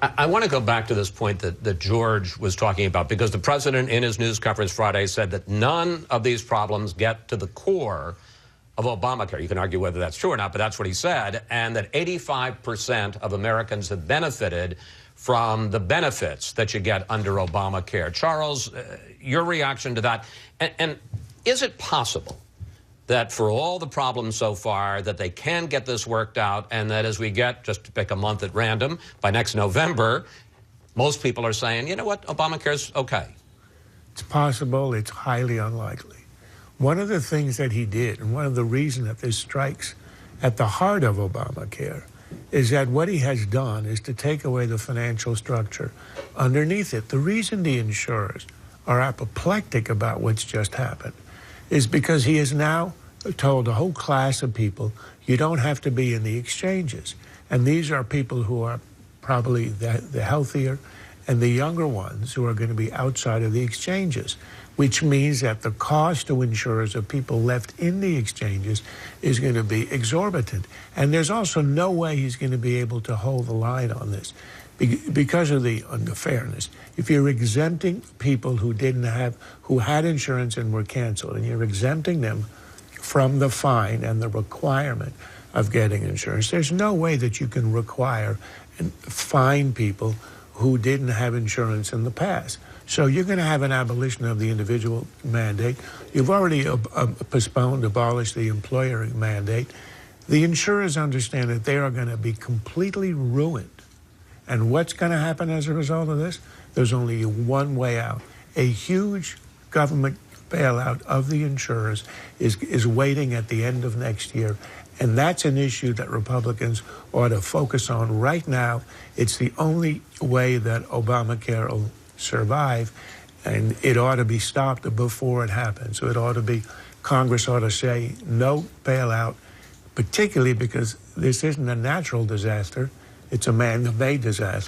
I want to go back to this point that George was talking about, because the president in his news conference Friday said that none of these problems get to the core of Obamacare. You can argue whether that's true or not, but that's what he said, and that 85% of Americans have benefited from the benefits that you get under Obamacare. Charles, your reaction to that, and is it possible that for all the problems so far that they can get this worked out, and that as we get, just to pick a month at random, by next November, most people are saying, you know what, Obamacare's okay? It's possible. It's highly unlikely. One of the things that he did, and one of the reasons that this strikes at the heart of Obamacare, is that what he has done is to take away the financial structure underneath it. The reason the insurers are apoplectic about what's just happened is because he has now told a whole class of people, you don't have to be in the exchanges. And these are people who are probably the healthier and the younger ones who are going to be outside of the exchanges, which means that the cost to insurers of people left in the exchanges is going to be exorbitant. And there's also no way he's going to be able to hold the line on this because of the unfairness. If you're exempting people who had insurance and were canceled, and you're exempting them from the fine and the requirement of getting insurance, there's no way that you can require and fine people who didn't have insurance in the past. So you're going to have an abolition of the individual mandate. You've already abolished the employer mandate. The insurers understand that they are going to be completely ruined. And what's going to happen as a result of this? There's only one way out. A huge government bailout of the insurers is waiting at the end of next year. And that's an issue that Republicans ought to focus on right now. It's the only way that Obamacare will survive, and it ought to be stopped before it happens. So it ought to be, Congress ought to say no bailout, particularly because this isn't a natural disaster. It's a man-made disaster.